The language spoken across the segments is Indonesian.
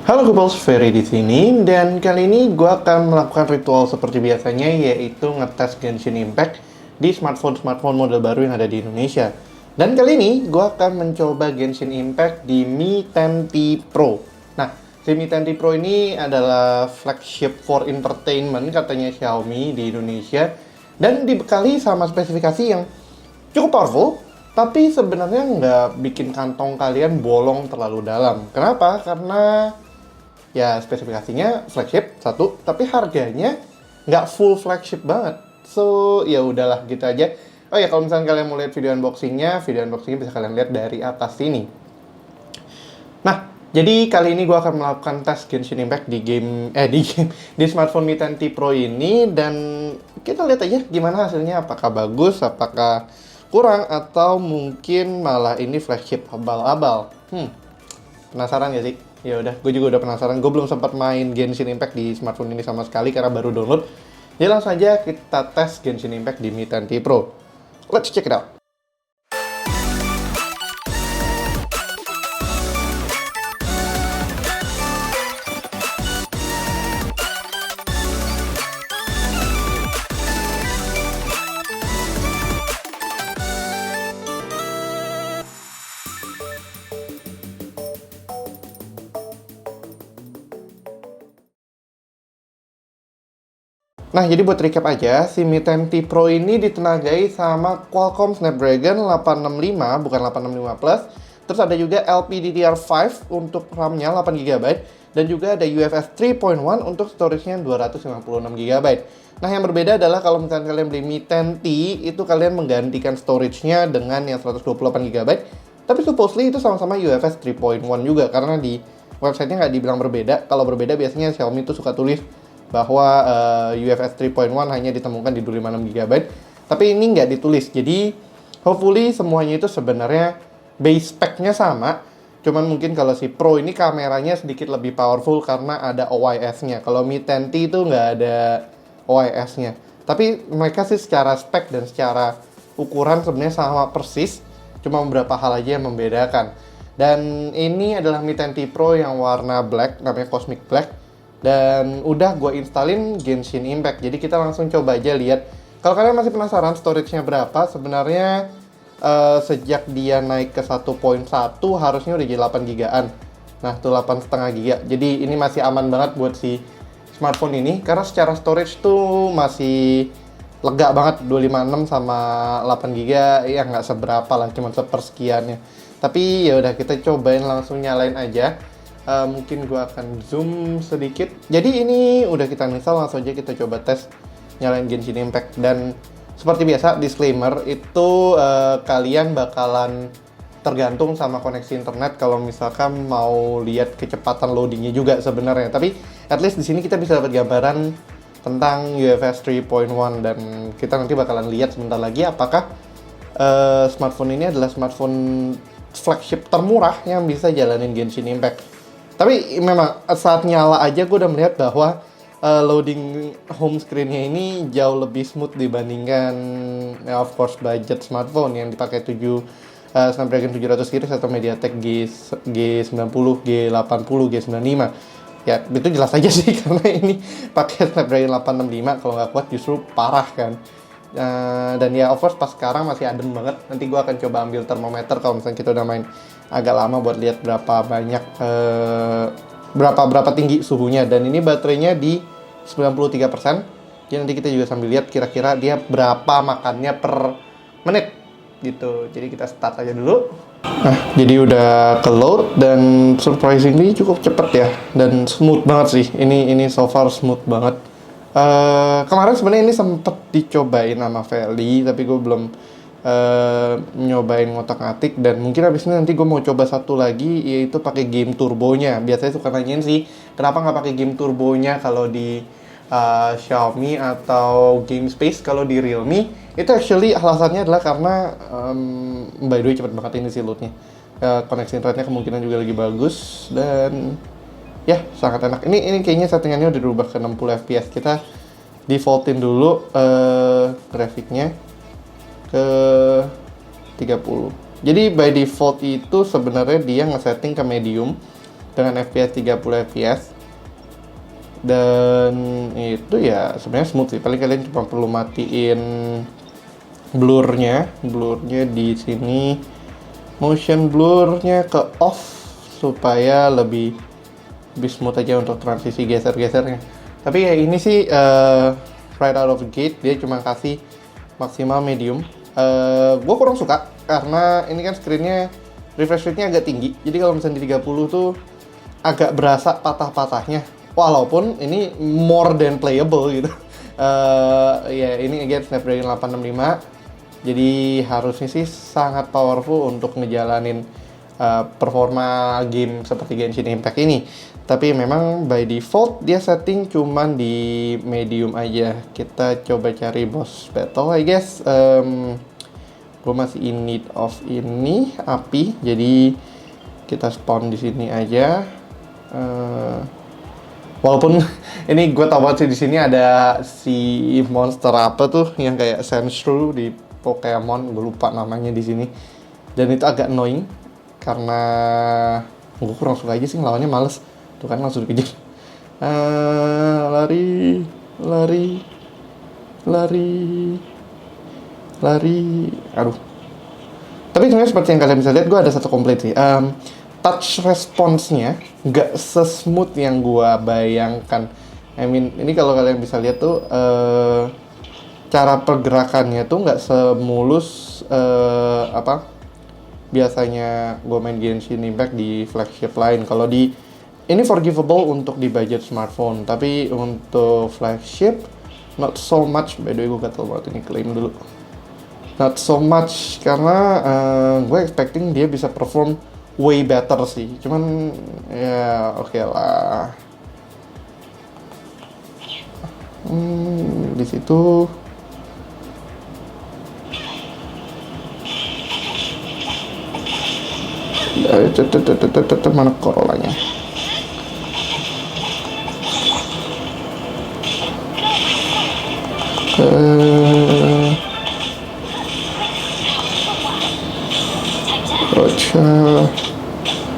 Halo Googles, Ferry di sini dan kali ini gue akan melakukan ritual seperti biasanya, yaitu ngetes Genshin Impact di smartphone model baru yang ada di Indonesia. Dan kali ini gue akan mencoba Genshin Impact di Mi 10T Pro. Nah, si Mi 10T Pro ini adalah flagship for entertainment katanya Xiaomi di Indonesia dan dibekali sama spesifikasi yang cukup powerful, tapi sebenarnya nggak bikin kantong kalian bolong terlalu dalam. Kenapa? Karena ya spesifikasinya flagship satu, tapi harganya nggak full flagship banget. So ya udahlah gitu aja. Oh ya, kalau misalnya kalian mau lihat video unboxingnya bisa kalian lihat dari atas sini. Nah, jadi kali ini gue akan melakukan tes Genshin Impact di smartphone Mi 10T Pro ini, dan kita lihat aja gimana hasilnya, apakah bagus, apakah kurang, atau mungkin malah ini flagship abal-abal. Penasaran gak sih? Ya udah, gue juga udah penasaran. Gue belum sempat main Genshin Impact di smartphone ini sama sekali karena baru download. Jadi langsung aja kita tes Genshin Impact di Mi 10T Pro. Let's check it out. Nah, jadi buat recap aja, si Mi 10T Pro ini ditenagai sama Qualcomm Snapdragon 865, bukan 865 Plus. Terus ada juga LPDDR5 untuk RAM-nya 8GB, dan juga ada UFS 3.1 untuk storage-nya 256GB. Nah, yang berbeda adalah kalau misalnya kalian beli Mi 10T, itu kalian menggantikan storage-nya dengan yang 128GB. Tapi supposedly itu sama-sama UFS 3.1 juga, karena di website-nya nggak dibilang berbeda. Kalau berbeda biasanya Xiaomi itu suka tulis bahwa UFS 3.1 hanya ditemukan di 256GB, tapi ini nggak ditulis. Jadi hopefully semuanya itu sebenarnya base spec-nya sama, cuman mungkin kalau si Pro ini kameranya sedikit lebih powerful karena ada OIS-nya. Kalau Mi 10T itu nggak ada OIS-nya, tapi mereka sih secara spek dan secara ukuran sebenarnya sama persis, cuma beberapa hal aja yang membedakan. Dan ini adalah Mi 10T Pro yang warna black, namanya Cosmic Black. Dan udah gue installin Genshin Impact. Jadi kita langsung coba aja lihat. Kalau kalian masih penasaran storage-nya berapa, sebenarnya sejak dia naik ke 1.1 harusnya udah jadi 8 gigaan. Nah, tuh 8,5 giga. Jadi ini masih aman banget buat si smartphone ini, karena secara storage tuh masih lega banget. 256 sama 8 giga ya nggak seberapa lah, cuma sepersekiannya. Tapi ya udah, kita cobain langsung nyalain aja. Mungkin gue akan zoom sedikit. Jadi ini udah kita install, langsung aja kita coba tes nyalain Genshin Impact. Dan seperti biasa, disclaimer itu kalian bakalan tergantung sama koneksi internet kalau misalkan mau lihat kecepatan loadingnya juga sebenarnya. Tapi at least di sini kita bisa dapat gambaran tentang UFS 3.1, dan kita nanti bakalan lihat sebentar lagi apakah smartphone ini adalah smartphone flagship termurah yang bisa jalanin Genshin Impact. Tapi memang saat nyala aja gue udah melihat bahwa loading home screen-nya ini jauh lebih smooth dibandingkan ya, of course budget smartphone yang dipakai Snapdragon 700 series atau MediaTek G90, G80, G95. Ya, itu jelas aja sih karena ini pakai Snapdragon 865, kalau nggak kuat justru parah kan. Dan ya of course pas sekarang masih adem banget. Nanti gue akan coba ambil termometer kalau misalnya kita udah main agak lama buat lihat berapa tinggi suhunya. Dan ini baterainya di 93%. Jadi nanti kita juga sambil lihat kira-kira dia berapa makannya per menit gitu. Jadi kita start aja dulu. Nah, jadi udah ke load dan surprisingly cukup cepet ya, dan smooth banget sih. Ini so far smooth banget. Kemarin sebenarnya ini sempet dicobain sama Feli, tapi gue belum nyobain ngotak-ngatik. Dan mungkin abis ini nanti gue mau coba satu lagi, yaitu pakai game turbonya. Biasanya suka nanyain sih, kenapa nggak pakai game turbonya kalau di Xiaomi atau Game Space. Kalau di Realme itu actually alasannya adalah karena by the way cepet banget ini sih loadnya. Koneksi internetnya kemungkinan juga lagi bagus, dan ya, sangat enak. Ini kayaknya settingannya udah dirubah ke 60 fps. Kita defaultin dulu grafiknya ke 30. Jadi by default itu sebenarnya dia ngesetting ke medium. dengan FPS 30 fps. Dan itu ya sebenarnya smooth sih. Paling kalian cuma perlu matiin blurnya di sini, motion blurnya ke off supaya lebih smooth aja untuk transisi geser-gesernya. Tapi ya ini sih right out of the gate dia cuma kasih maksimal medium. Gue kurang suka karena ini kan screennya refresh rate-nya agak tinggi. Jadi kalau misalnya di 30 tuh agak berasa patah-patahnya. Walaupun ini more than playable gitu. Ya ini again Snapdragon 865. Jadi harusnya sih sangat powerful untuk ngejalanin performa game seperti Genshin Impact ini. Tapi memang by default dia setting cuman di medium aja. Kita coba cari boss battle I guess. Gue masih in need of ini api. Jadi kita spawn di sini aja. Walaupun ini gue tau banget sih di sini ada si monster apa tuh yang kayak Sandshrew di Pokemon, gue lupa namanya di sini. Dan itu agak annoying karena gue kurang suka aja sih ngelawannya, males. Tuh kan langsung dikejar. Lari. Aduh. Tapi sebenarnya seperti yang kalian bisa lihat, gue ada satu komplain sih. Touch response-nya nggak se-smooth yang gua bayangkan. I mean, ini kalau kalian bisa lihat tuh cara pergerakannya tuh nggak semulus biasanya gua main Genshin Impact di flagship lain. Kalau di ini forgivable untuk di budget smartphone, tapi untuk flagship not so much. By the way, gua gatel banget ini, claim dulu. Not so much karena gue expecting dia bisa perform way better sih, cuman ya oke lah. Di situ mana Corolanya?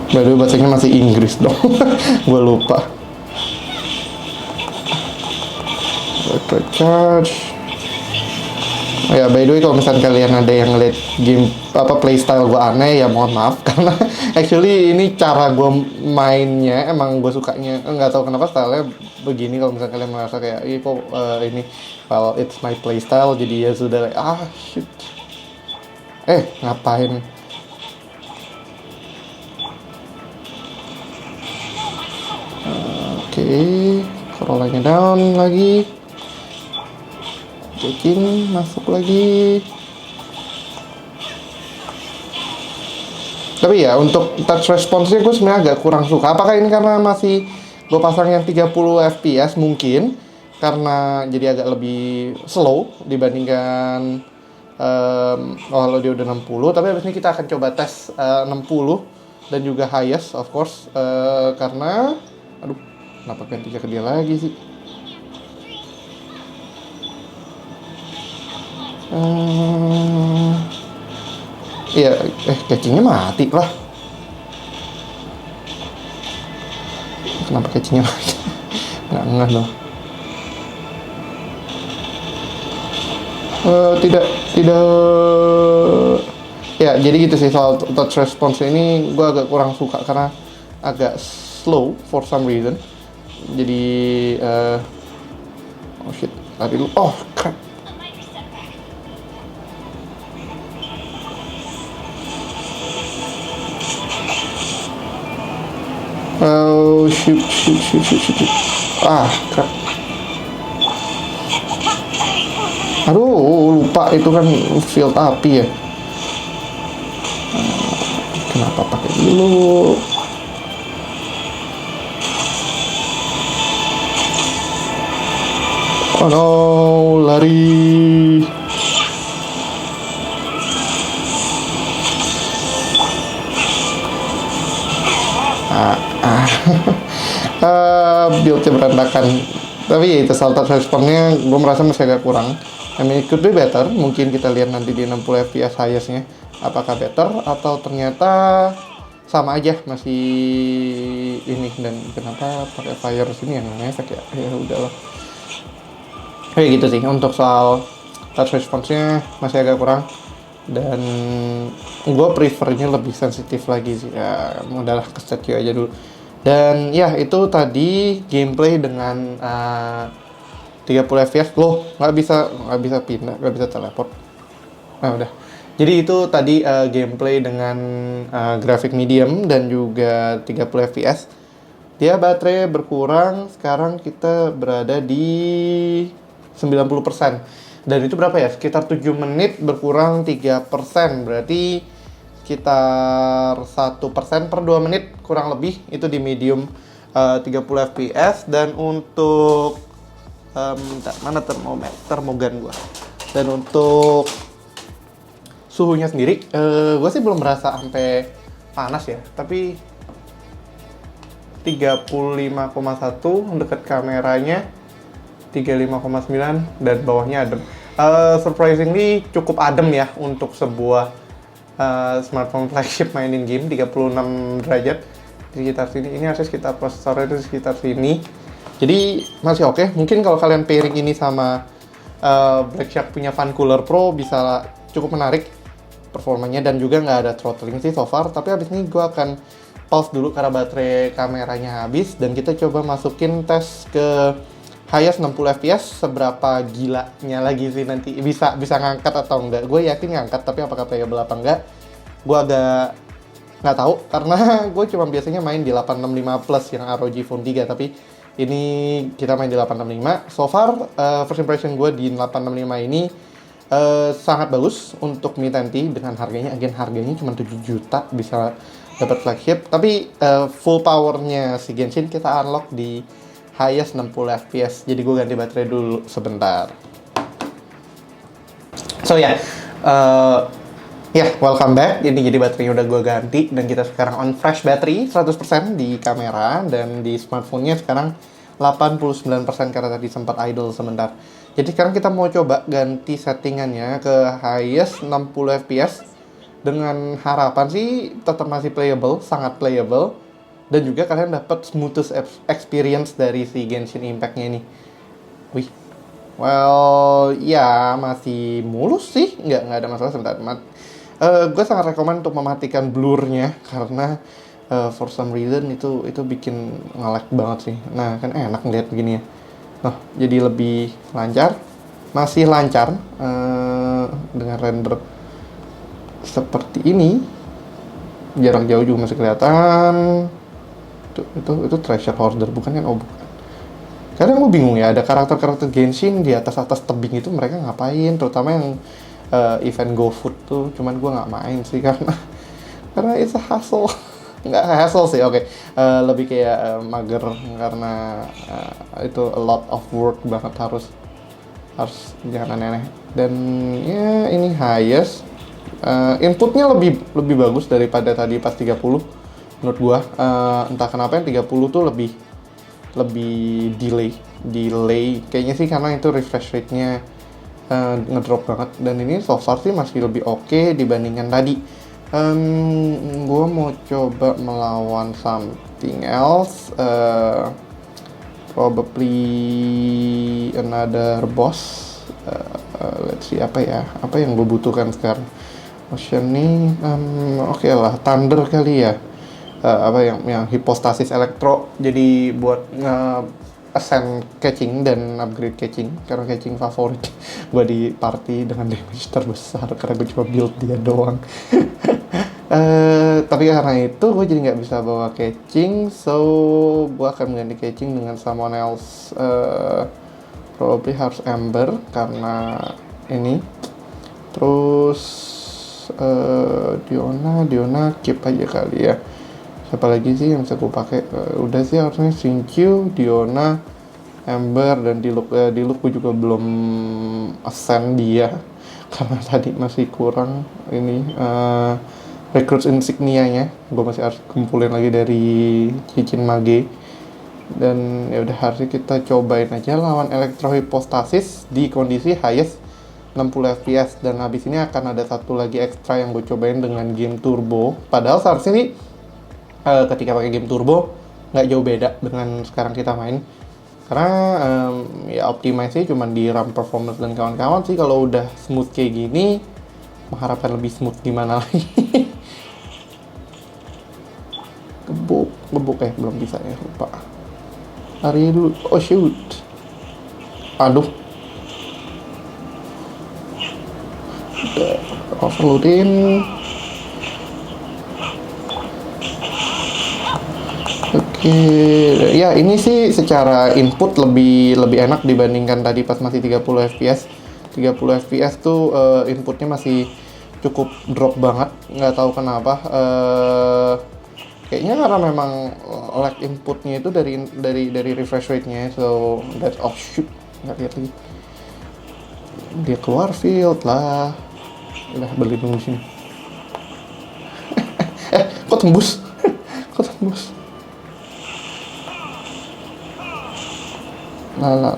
Baru bahasanya masih Inggris dong. Gue lupa. Charge. Oh ya, by the way, kalau misalnya kalian ada yang ngeliat game playstyle gue aneh, ya mohon maaf karena actually ini cara gue mainnya emang gue sukanya, nggak tahu kenapa stylenya begini. Kalau misalnya kalian merasa kayak kok ini, well it's my playstyle, jadi ya sudah shit. Ngapain? Oke, Corolanya down lagi. Jekin masuk lagi. Tapi ya untuk touch response-nya gue sebenarnya agak kurang suka. Apakah ini karena masih gue pasang yang 30 fps mungkin? Karena jadi agak lebih slow dibandingkan kalau dia udah 60. Tapi abis ini kita akan coba tes 60 dan juga highest of course. Karena kenapa gantinya ke dia lagi sih? Iya, cacingnya mati lah. Kenapa cacingnya mati? Nggak dong. Tidak. Ya, jadi gitu sih soal touch response ini gue agak kurang suka karena agak slow for some reason. Jadi oh shit, tadi lu crap. Oh shoot. Crap. Aduh, lupa itu kan field api ya. Kenapa pakai dulu? Oh no, lari. Build-nya berantakan. Tapi ya itu soal touch response-nya gue merasa masih agak kurang. I mean, it could be better. Mungkin kita lihat nanti di 60 fps highest-nya apakah better atau ternyata sama aja masih ini. Dan kenapa pakai fire sini yang ngefek ya, ya udahlah. Kayak gitu sih untuk soal touch response-nya masih agak kurang, dan gue prefernya lebih sensitif lagi sih ya, udahlah ke statue aja dulu. Dan ya itu tadi gameplay dengan 30 fps. Loh, nggak bisa pindah, nggak bisa teleport. Nah udah, jadi itu tadi gameplay dengan grafik medium dan juga 30 fps. Dia baterai berkurang, sekarang kita berada di 90%. Dan itu berapa ya? Sekitar 7 menit berkurang 3%. Berarti sekitar 1% per 2 menit kurang lebih. Itu di medium 30 fps. Dan untuk mana termogan gua. Dan untuk suhunya sendiri, gue sih belum merasa sampai panas ya. Tapi 35,1 dekat kameranya, 35,9 dan bawahnya adem. Surprisingly cukup adem ya untuk sebuah smartphone flagship mainin game. 36 derajat di sekitar sini. Ini harusnya sekitar prosesornya itu sekitar sini. Jadi masih oke. Mungkin kalau kalian pairing ini sama Black Shark punya Fan Cooler Pro bisa cukup menarik performanya, dan juga nggak ada throttling sih so far. Tapi abis ini gue akan pause dulu karena baterai kameranya habis, dan kita coba masukin tes ke highest 60 fps seberapa gilanya lagi sih nanti, bisa ngangkat atau enggak. Gue yakin ngangkat, tapi apakah playable apa enggak gue agak nggak tahu, karena gue cuma biasanya main di 865 plus yang ROG Phone 3, tapi ini kita main di 865. So far first impression gue di 865 ini sangat bagus untuk Mi 10T dengan harganya. Again, harganya cuma 7 juta bisa dapat flagship, tapi full powernya si Genshin kita unlock di highest 60 fps. Jadi gue ganti baterai dulu sebentar. So ya, welcome back. Ini jadi baterainya udah gue ganti, dan kita sekarang on fresh battery 100% di kamera, dan di smartphone-nya sekarang 89% karena tadi sempat idle sebentar. Jadi sekarang kita mau coba ganti settingannya ke highest 60 fps. Dengan harapan sih tetap masih playable, sangat playable, dan juga kalian dapat smoothest experience dari si Genshin Impact-nya ini. Wih, well, ya masih mulus sih, nggak ada masalah sebentar. Gue sangat rekomen untuk mematikan blurnya, karena for some reason itu bikin nge-lag banget sih. Nah kan enak ngeliat begini ya. Nah, jadi lebih lancar, masih lancar dengan render seperti ini, jarak jauh juga masih kelihatan. Itu treasure hoarder bukan kan? Oh bukan. Kadang gue bingung ya, ada karakter Genshin di atas tebing itu mereka ngapain, terutama yang event GoFood tuh. Cuman gue nggak main sih karena it's a hassle. Nggak hassle sih, oke. Lebih kayak mager, karena itu a lot of work banget, harus jangan aneh-aneh. Dan ya ini highest. Inputnya lebih bagus daripada tadi pas 30 menurut gua. Entah kenapa yang 30 tuh lebih delay kayaknya sih, karena itu refresh rate-nya ngedrop banget. Dan ini so far sih masih lebih oke dibandingkan tadi. Gua mau coba melawan something else, probably another boss. Let's see apa yang gue butuhkan sekarang. Ocean nih, oke lah, Thunder kali ya. Yang hipostasis elektro, jadi buat ascend catching dan upgrade catching, karena catching favorit gue di party dengan damage terbesar, karena gue cuma build dia doang. Tapi karena itu gue jadi nggak bisa bawa catching, so gue akan mengganti catching dengan someone else. Probably harus Ember karena ini. Terus Diona keep aja kali ya. Siapa lagi sih yang bisa gue pakai? Udah sih harusnya Xingqiu, Diona, Ember, dan di look gue juga belum ascend dia karena tadi masih kurang ini recruits insignia-nya. Gue masih harus kumpulin lagi dari cincin mage. Dan ya udah, harusnya kita cobain aja lawan elektrohipostasis di kondisi highest 60 fps. Dan habis ini akan ada satu lagi ekstra yang gue cobain dengan game turbo. Padahal seharusnya nih ketika pakai game turbo nggak jauh beda dengan sekarang kita main, karena ya optimasi cuma di RAM performance dan kawan-kawan sih. Kalau udah smooth kayak gini, mengharapkan lebih smooth gimana lagi. gebuk belum bisa ya, lupa. Lari dulu. Oh shoot, aduh, udah overloading. Oke, ya ini sih secara input lebih enak dibandingkan tadi pas masih 30 fps. 30 fps tuh inputnya masih cukup drop banget, nggak tahu kenapa. Kayaknya karena memang lag inputnya itu dari refresh rate-nya, so that's oh shoot, nggak lihat lagi. Dia keluar field lah. Udah berlindung di sini. Kok tembus? Kok tembus? Lah.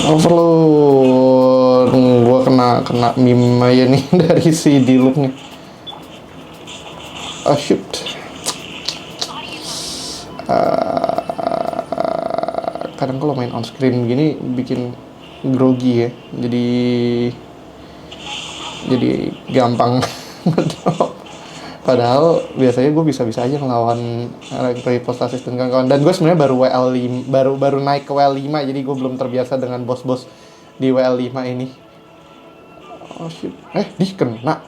Overload. Gua kena meme aja nih dari si Diluc nih. Oh shoot. Kadang kalau main on screen begini bikin grogi ya, jadi gampang ngedrop. Padahal biasanya gue bisa aja ngelawan Electrohypostasis dan kawan-kawan. Dan gue sebenarnya baru naik ke WL5, jadi gue belum terbiasa dengan bos-bos di WL5 ini. Oh shit, kena.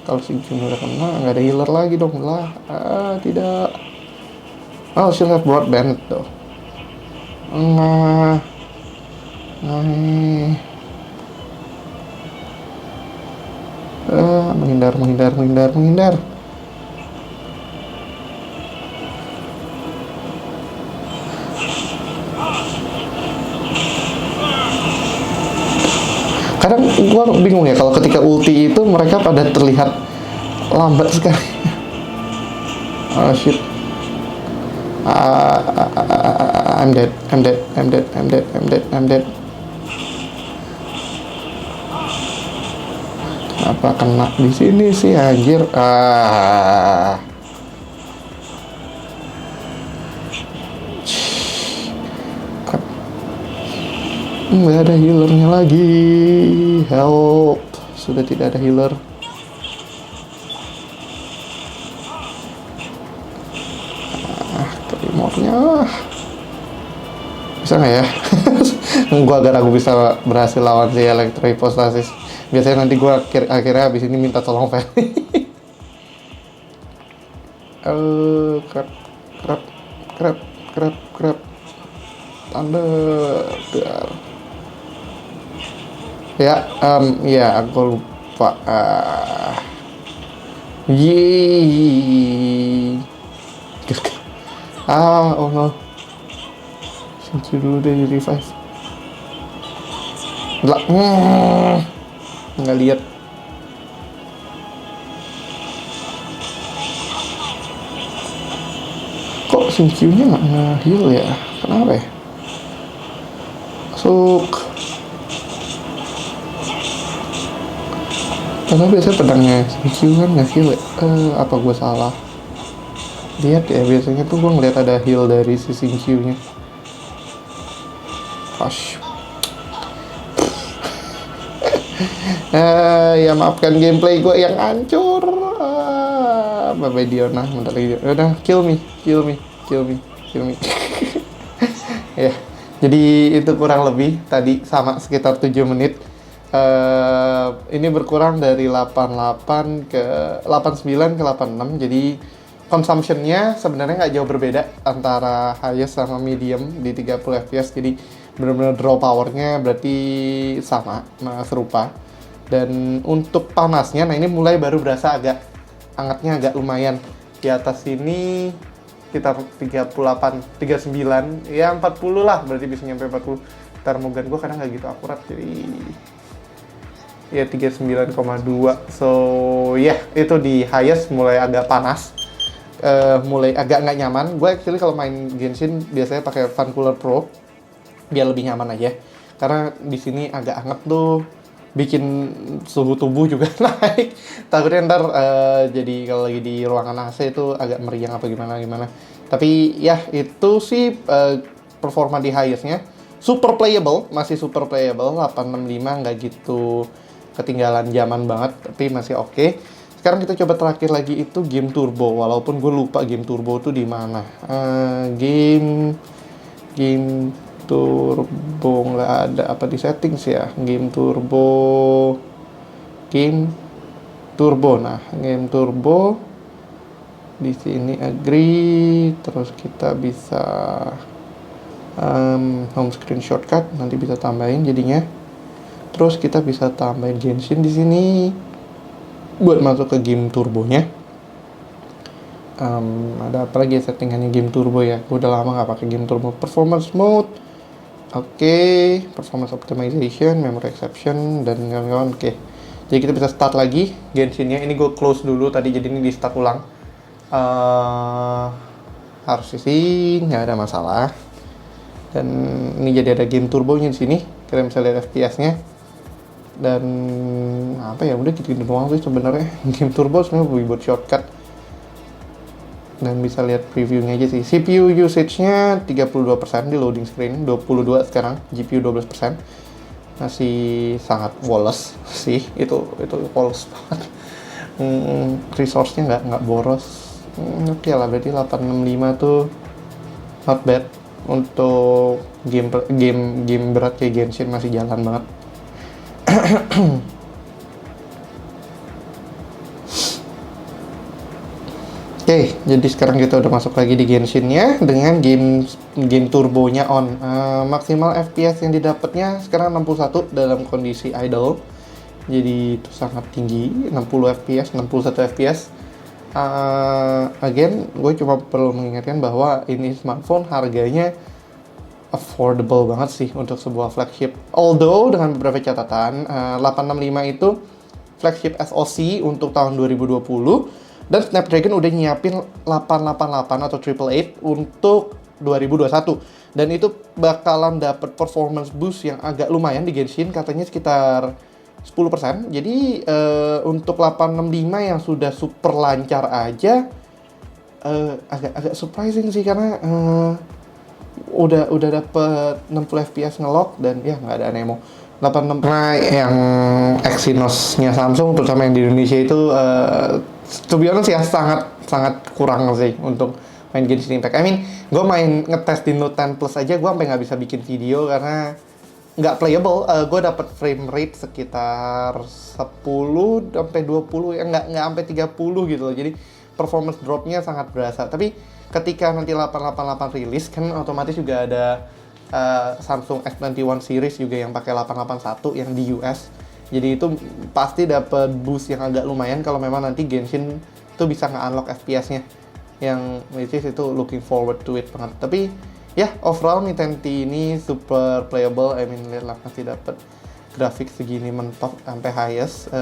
Kalau si Jun udah kena, nggak ada healer lagi dong lah. Tidak. Oh, she'll have broadband tuh. Nah. Menghindar. Kadang gua bingung ya, kalau ketika ulti itu mereka pada terlihat lambat sekali. Oh shit. I'm dead. Apa kena di sini sih anjir? Nggak ada healernya lagi. Help, sudah tidak ada healer. Remote-nya bisa nggak ya? Gua agak ragu bisa berhasil lawan si Electrohypostasis. Biasanya nanti gue akhirnya habis ini minta tolong Feli. Krep. Thunder. Ya, aku lupa. Oh no. Sentuh dulu deh revive. Nggak lihat. Kok Xingqiu-nya nggak nge-heal ya? Kenapa ya? Masuk. Karena biasanya pedangnya Xingqiu kan nge-heal ya? Apa gue salah? Lihat ya, biasanya tuh gue ngeliat ada heal dari si Xingqiu-nya. Ya maafkan gameplay gue yang hancur. Bye Diona, bentar lagi. Udah, kill me. Ya, jadi itu kurang lebih tadi sama sekitar 7 menit. Ini berkurang dari 88 ke 89 ke 86. Jadi consumption-nya sebenarnya nggak jauh berbeda antara highest sama medium di 30 fps. Jadi benar-benar draw power-nya berarti sama, serupa. Dan untuk panasnya, nah ini mulai baru berasa agak hangatnya, agak lumayan. Di atas sini sekitar 38, 39, ya 40 lah, berarti bisa nyampe 40. Termogan gue kadang nggak gitu akurat, jadi ya 39,2. So ya, itu di highest mulai agak panas. mulai agak nggak nyaman. Gue actually kalau main Genshin biasanya pakai Fan Cooler Pro biar lebih nyaman aja. Karena di sini agak hangat tuh, bikin suhu tubuh juga naik. Takutnya ntar jadi kalau lagi di ruangan AC itu agak meriang apa gimana. Tapi ya itu sih performa di highest-nya. Super playable, masih super playable. 865 nggak gitu ketinggalan zaman banget, tapi masih oke. Sekarang kita coba terakhir lagi itu game turbo. Walaupun gue lupa game turbo tuh di mana. Game turbo nggak ada, apa di settings ya? Game turbo. Nah, game turbo di sini agree. Terus kita bisa home screen shortcut, nanti bisa tambahin jadinya. Terus kita bisa tambahin Genshin di sini buat masuk ke game turbonya. Ada apa lagi settingannya game turbo ya? Gue udah lama nggak pakai game turbo. Performance mode, oke. Performance optimization, memory exception, dan kawan-kawan. Oke. Jadi kita bisa start lagi Genshinnya. Ini gue close dulu tadi, jadi ini di start ulang. Harus sih nggak ada masalah. Dan ini jadi ada game turbonya di sini. Kita bisa lihat FPS-nya. Dan apa ya, udah gitu-gitu doang sih sebenarnya. Game turbo sebenarnya buat shortcut. Dan bisa lihat previewnya aja sih. CPU usage-nya 32% di loading screen, 22 sekarang, GPU 12%. Masih sangat woles sih, itu woles banget. Resource-nya nggak boros. Oke lah, berarti 865 tuh not bad untuk game berat kayak Genshin, masih jalan banget. Oke, jadi sekarang kita udah masuk lagi di Genshin-nya dengan game turbonya on. Maksimal FPS yang didapatnya sekarang 61 dalam kondisi idle. Jadi itu sangat tinggi, 60 FPS, 61 FPS. Again, gue cuma perlu mengingatkan bahwa ini smartphone harganya affordable banget sih untuk sebuah flagship. Although dengan beberapa catatan, 865 itu flagship SoC untuk tahun 2020. Dan Snapdragon udah nyiapin 888 atau 888 untuk 2021. Dan itu bakalan dapat performance boost yang agak lumayan di Genshin, katanya sekitar 10%. Jadi untuk 865 yang sudah super lancar aja agak surprising sih, karena udah dapet 60 fps ngelock dan ya nggak ada Nemo. 86 yang Exynos-nya Samsung, terutama yang di Indonesia itu to be honest ya sangat kurang sih untuk main Genshin Impact. I mean, gue main ngetes di Note 10 Plus aja, gue sampai nggak bisa bikin video karena nggak playable. Gue dapet frame rate sekitar 10 sampai 20 ya, nggak sampai 30 gitu loh. Jadi performance dropnya sangat berasa. Tapi ketika nanti 888 rilis kan otomatis juga ada Samsung S21 series juga yang pakai 881 yang di US. Jadi itu pasti dapat boost yang agak lumayan kalau memang nanti Genshin itu bisa nge-unlock FPS-nya. Yang which is itu looking forward to it banget. Tapi ya, overall Mi 10T ini super playable. I mean, lihatlah masih dapat grafik segini mentok sampai highest.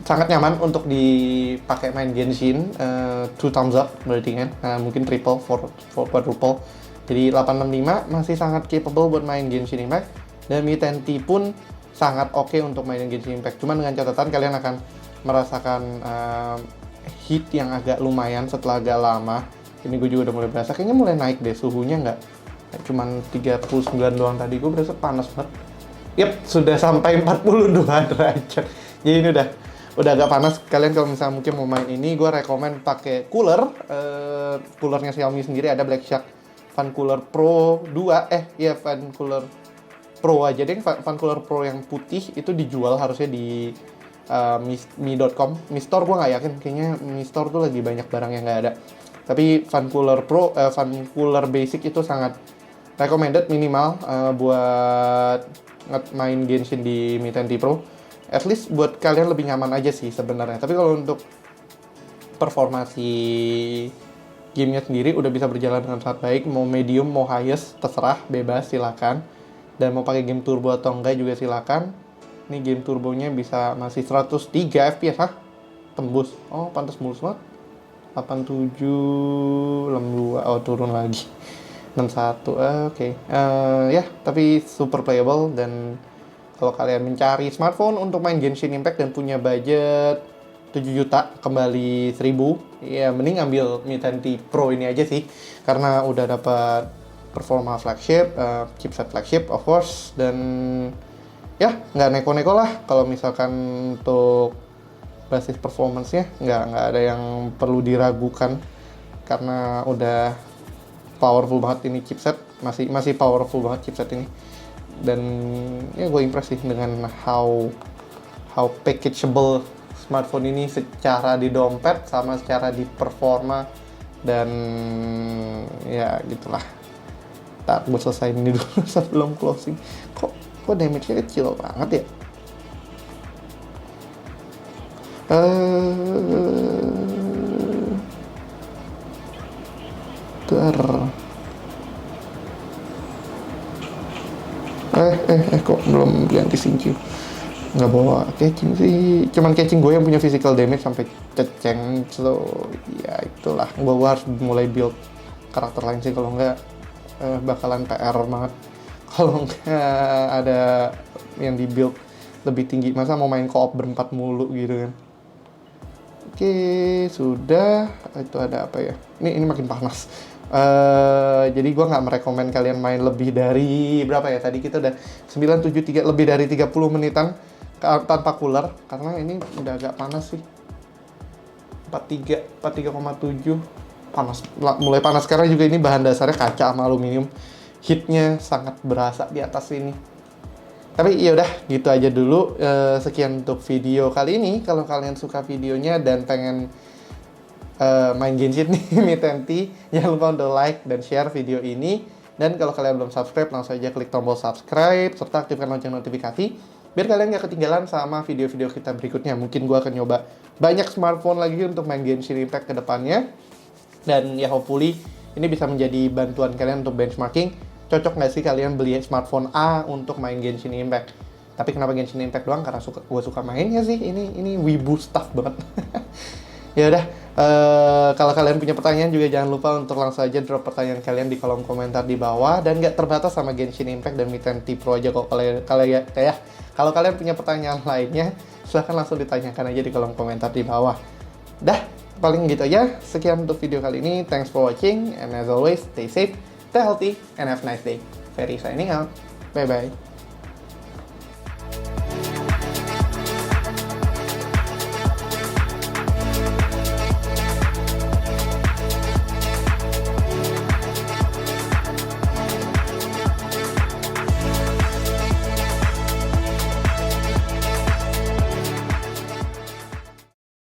Sangat nyaman untuk dipakai main Genshin. 2 thumbs up berarti kan. Mungkin triple, for quadruple. Jadi 865 masih sangat capable buat main Genshin Impact. Dan Mi 10T pun sangat oke untuk main Genshin Impact. Cuman dengan catatan kalian akan merasakan heat yang agak lumayan setelah agak lama. Ini gue juga udah mulai berasa, kayaknya mulai naik deh suhunya, nggak cuman 39 doang tadi, gue berasa panas banget. Yap, sudah sampai 42 derajat. Jadi ini udah agak panas. Kalian kalau misalnya mungkin mau main ini, gue rekomen pakai cooler. Coolernya Xiaomi sendiri ada Black Shark Fan Cooler Pro 2. Fan Cooler Pro aja deh. Fan Cooler Pro yang putih itu dijual harusnya di mi.com. Mi Store gue nggak yakin, kayaknya Mi Store tuh lagi banyak barang yang nggak ada. Tapi Fan Cooler Pro, Fan Cooler Basic itu sangat recommended minimal buat main Genshin di Mi 10T Pro. At least buat kalian lebih nyaman aja sih sebenarnya. Tapi kalau untuk performasi gamenya sendiri udah bisa berjalan dengan sangat baik. Mau medium, mau highest, terserah, bebas, silakan. Dan mau pakai game turbo atau enggak juga silakan. Ini game turbonya bisa masih 103 fps, Tembus. Oh, pantas mulus banget. 87, 62, oh turun lagi. 61, oke. Ya, tapi super playable, dan kalau kalian mencari smartphone untuk main Genshin Impact dan punya budget 7 juta kembali 1000, ya mending ambil Mi 10T Pro ini aja sih. Karena udah dapat performa flagship, chipset flagship of course, dan ya nggak neko-neko lah kalau misalkan untuk basis performance-nya nggak ada yang perlu diragukan, karena udah powerful banget ini chipset, masih powerful banget chipset ini. Dan ya gue impress sih dengan how packageable smartphone ini secara di dompet sama secara di performa, dan ya gitulah. Tak, gue selesai ini dulu sebelum closing. Kok damage-nya kecil banget ya? Kok belum ganti Xingqiu? Nggak bawa catching sih, cuman catching gue yang punya physical damage sampai ceceng, so ya itulah, gue harus mulai build karakter lain sih, kalau nggak bakalan PR banget kalau nggak ada yang di build lebih tinggi. Masa mau main co-op berempat mulu gitu kan. Oke, sudah. Itu ada apa ya? Ini makin panas. Jadi gue nggak merekomen kalian main lebih dari berapa ya? Tadi kita udah 973, lebih dari 30 menitan tanpa cooler, karena ini udah agak panas sih. 43,7 panas, mulai panas karena juga ini bahan dasarnya kaca sama aluminium. Heatnya sangat berasa di atas ini. Tapi ya udah gitu aja dulu. Sekian untuk video kali ini. Kalau kalian suka videonya dan pengen main Genshin nih Mi 10T, jangan lupa untuk like dan share video ini. Dan kalau kalian belum subscribe, langsung aja klik tombol subscribe serta aktifkan lonceng notifikasi biar kalian gak ketinggalan sama video-video kita berikutnya. Mungkin gue akan nyoba banyak smartphone lagi untuk main Genshin Impact ke depannya. Dan ya hopefully ini bisa menjadi bantuan kalian untuk benchmarking. Cocok nggak sih kalian beli smartphone A untuk main Genshin Impact? Tapi kenapa Genshin Impact doang? Karena gue suka mainnya sih. Ini wibu stuff banget. Ya udah, kalau kalian punya pertanyaan juga jangan lupa untuk langsung aja drop pertanyaan kalian di kolom komentar di bawah, dan nggak terbatas sama Genshin Impact dan Mi 10T Pro aja kok. Kalau kalian punya pertanyaan lainnya, silahkan langsung ditanyakan aja di kolom komentar di bawah. Dah, paling gitu aja. Sekian untuk video kali ini. Thanks for watching, and as always, stay safe, stay healthy, and have a nice day. Ferry signing out. Bye bye.